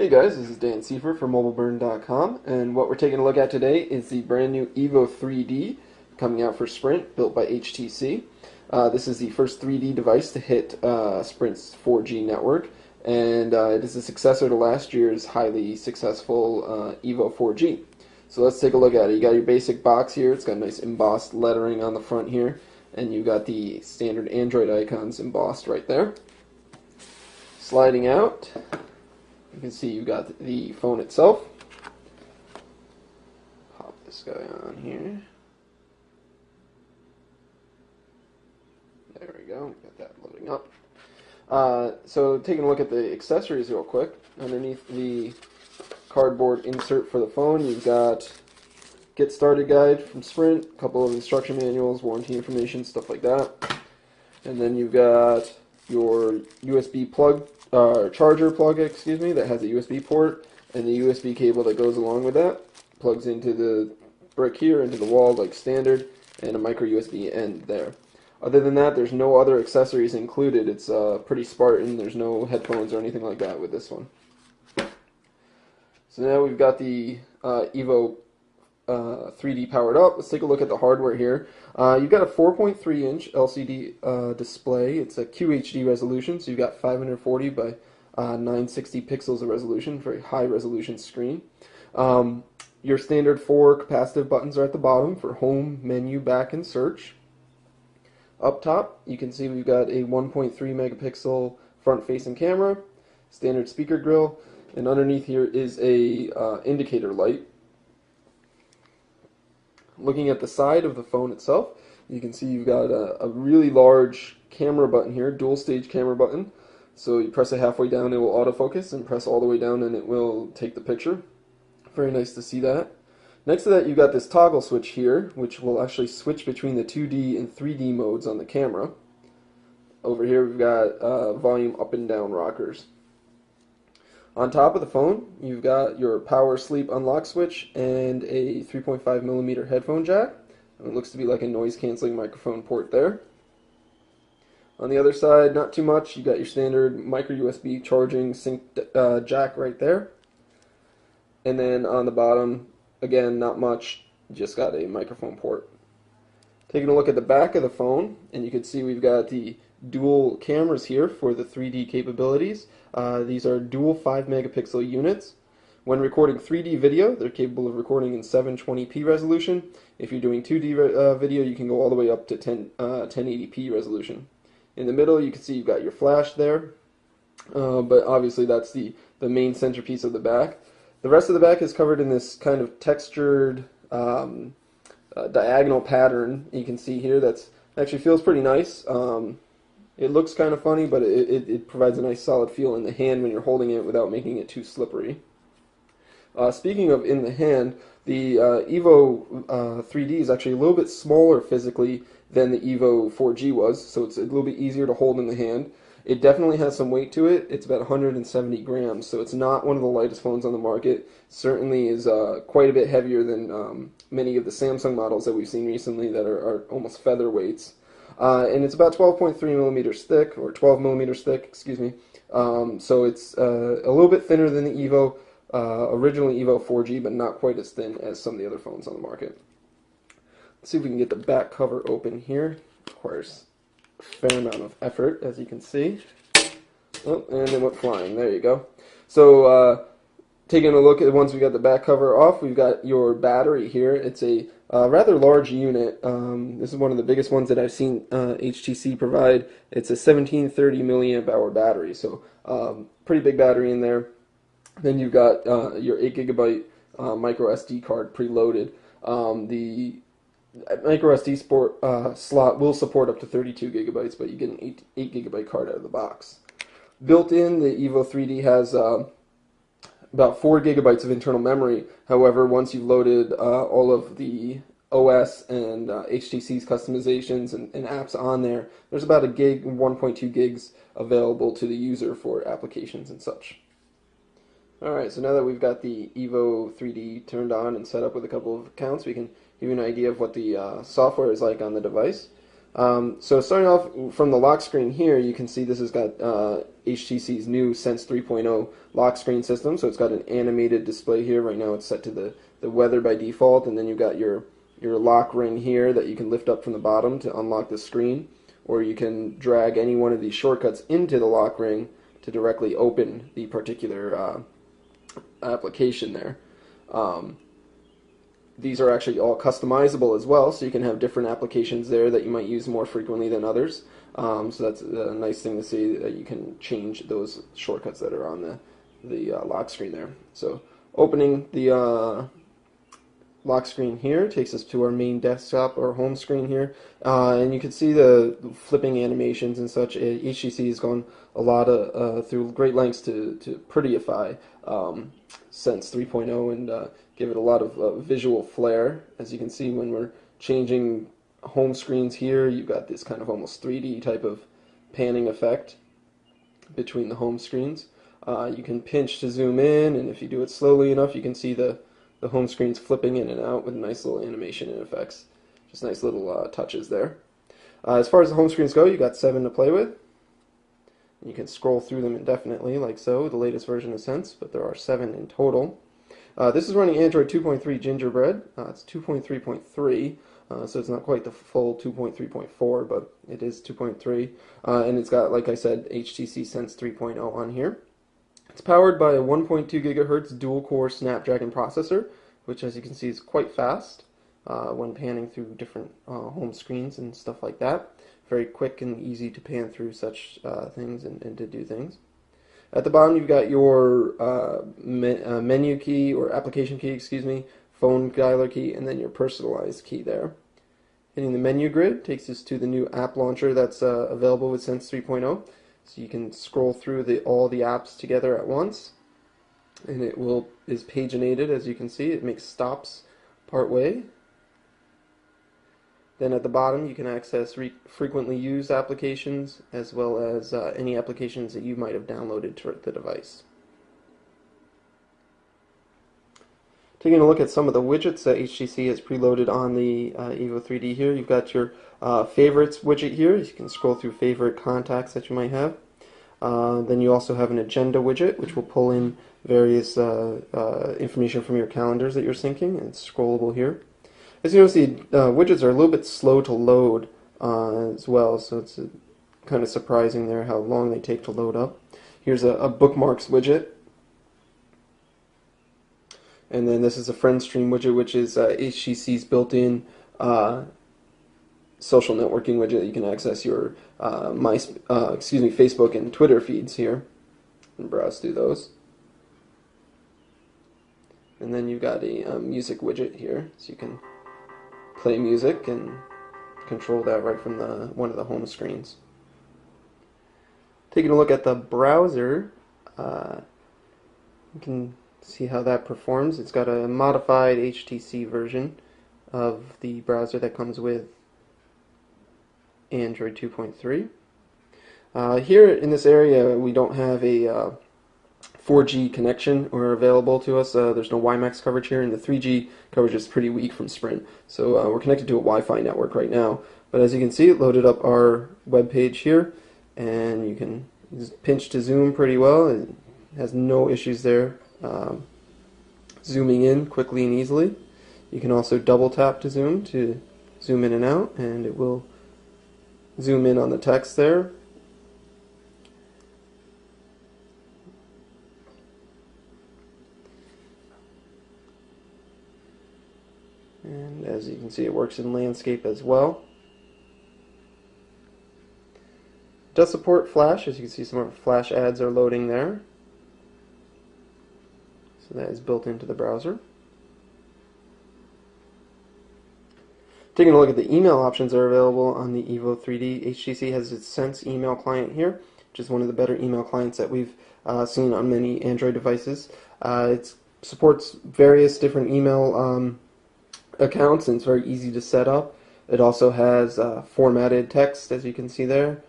Hey guys, this is Dan Seifer from MobileBurn.com, and what we're taking a look at today is the brand new Evo 3D coming out for Sprint, built by HTC. This is the first 3D device to hit Sprint's 4G network, and it is a successor to last year's highly successful Evo 4G. So let's take a look at it. You got your basic box here. It's got nice embossed lettering on the front here, and you got the standard Android icons embossed right there. Sliding out, you can see you've got the phone itself. Pop this guy on here. There we go, got that loading up. So taking a look at the accessories real quick. Underneath the cardboard insert for the phone, you've got Get Started Guide from Sprint, a couple of instruction manuals, warranty information, stuff like that. And then you've got your USB plug, charger plug, that has a USB port, and the USB cable that goes along with that. Plugs into the brick here, into the wall like standard, and a micro USB end there. Other than that, there's no other accessories included. It's pretty Spartan. There's no headphones or anything like that with this one. So now we've got the Evo 3D powered up. Let's take a look at the hardware here. You've got a 4.3-inch LCD display. It's a QHD resolution, so you've got 540 by 960 pixels of resolution, very high resolution screen. Your standard 4 capacitive buttons are at the bottom for home, menu, back, and search. Up top, you can see we've got a 1.3 megapixel front-facing camera, standard speaker grill, and underneath here is a indicator light. Looking at the side of the phone itself, you can see you've got a really large camera button here, dual stage camera button. So you press it halfway down, it will autofocus, and press all the way down and it will take the picture. Very nice to see that. Next to that, you've got this toggle switch here, which will actually switch between the 2D and 3D modes on the camera. Over here, we've got volume up and down rockers. On top of the phone, you've got your power sleep unlock switch and a 3.5mm headphone jack. And it looks to be like a noise canceling microphone port there. On the other side, not too much. You got your standard micro USB charging sync jack right there. And then on the bottom, again, not much. Just got a microphone port. Taking a look at the back of the phone, and you can see we've got the dual cameras here for the 3D capabilities. These are dual 5 megapixel units. When recording 3D video, they're capable of recording in 720p resolution. If you're doing 2D video, you can go all the way up to 1080p resolution. In the middle, you can see you've got your flash there, but obviously that's the main centerpiece of the back. The rest of the back is covered in this kind of textured diagonal pattern you can see here. That's actually feels pretty nice. It looks kind of funny, but it provides a nice solid feel in the hand when you're holding it without making it too slippery. Speaking of in the hand, the Evo 3D is actually a little bit smaller physically than the Evo 4G was, so it's a little bit easier to hold in the hand. It definitely has some weight to it. It's about 170 grams, so it's not one of the lightest phones on the market. Certainly is quite a bit heavier than many of the Samsung models that we've seen recently that are almost featherweights. And it's about 12.3 millimeters thick, or 12 millimeters thick, excuse me. So it's a little bit thinner than the Evo, originally Evo 4G, but not quite as thin as some of the other phones on the market. Let's see if we can get the back cover open here. Requires a fair amount of effort, as you can see. Oh, and it went flying. There you go. So taking a look at once we got the back cover off, we've got your battery here. It's a rather large unit. This is one of the biggest ones that I've seen HTC provide. It's a 1730 milliamp hour battery, so pretty big battery in there. Then you've got your 8 gigabyte micro SD card preloaded. The micro SD slot will support up to 32 gigabytes, but you get an 8 gigabyte card out of the box. Built in, the Evo 3D has about 4 gigabytes of internal memory. However, once you've loaded all of the OS and HTC's customizations and apps on there, there's about a gig, 1.2 gigs available to the user for applications and such. Alright, so now that we've got the Evo 3D turned on and set up with a couple of accounts, we can give you an idea of what the software is like on the device. So starting off from the lock screen here, you can see this has got HTC's new Sense 3.0 lock screen system. So it's got an animated display here. Right now it's set to the weather by default, and then you've got your lock ring here that you can lift up from the bottom to unlock the screen, or you can drag any one of these shortcuts into the lock ring to directly open the particular application there. These are actually all customizable as well, so you can have different applications there that you might use more frequently than others. So that's a nice thing to see, that you can change those shortcuts that are on the lock screen there. So opening the lock screen here takes us to our main desktop or home screen here, and you can see the flipping animations and such. HTC has gone a lot through great lengths to prettyify Sense 3.0 and give it a lot of visual flair. As you can see, when we're changing home screens here, you've got this kind of almost 3D type of panning effect between the home screens. You can pinch to zoom in, and if you do it slowly enough, you can see the home screen's flipping in and out with nice little animation and effects. Just nice little touches there. As far as the home screens go, you got 7 to play with. You can scroll through them indefinitely, like so, the latest version of Sense, but there are 7 in total. This is running Android 2.3 Gingerbread. It's 2.3.3, so it's not quite the full 2.3.4, but it is 2.3. And it's got, like I said, HTC Sense 3.0 on here. It's powered by a 1.2 gigahertz dual-core Snapdragon processor, which, as you can see, is quite fast when panning through different home screens and stuff like that. Very quick and easy to pan through such things and to do things. At the bottom, you've got your menu key, or application key, excuse me, phone dialer key, and then your personalized key there. Hitting the menu grid takes us to the new app launcher that's available with Sense 3.0. So you can scroll through all the apps together at once, and it is paginated, as you can see. It makes stops part way. Then at the bottom, you can access frequently used applications, as well as any applications that you might have downloaded to the device. Taking a look at some of the widgets that HTC has preloaded on the Evo 3D here, you've got your favorites widget here. You can scroll through favorite contacts that you might have. Then you also have an agenda widget, which will pull in various information from your calendars that you're syncing, and it's scrollable here. As you notice, the widgets are a little bit slow to load as well, so it's kind of surprising there how long they take to load up. Here's a bookmarks widget. And then this is a friend stream widget, which is HTC's built-in social networking widget that you can access your Facebook and Twitter feeds here and browse through those. And then you've got a music widget here, so you can play music and control that right from one of the home screens. Taking a look at the browser, you can see how that performs. It's got a modified HTC version of the browser that comes with Android 2.3. Here in this area, we don't have a 4G connection or available to us. There's no WiMAX coverage here, and the 3G coverage is pretty weak from Sprint. So we're connected to a Wi-Fi network right now. But as you can see, it loaded up our web page here, and you can pinch to zoom pretty well. It has no issues there. Zooming in quickly and easily. You can also double tap to zoom in and out, and it will zoom in on the text there. And as you can see, it works in landscape as well. It does support Flash. As you can see, some of our Flash ads are loading there. So that is built into the browser. Taking a look at the email options that are available on the Evo 3D, HTC has its Sense email client here, which is one of the better email clients that we've seen on many Android devices. It supports various different email accounts, and it's very easy to set up. It also has formatted text, as you can see there.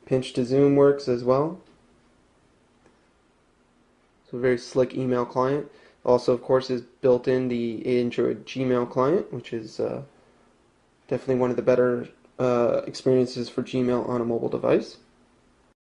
Pinch to zoom works as well. So a very slick email client. Also, of course, is built in the Android Gmail client, which is definitely one of the better experiences for Gmail on a mobile device.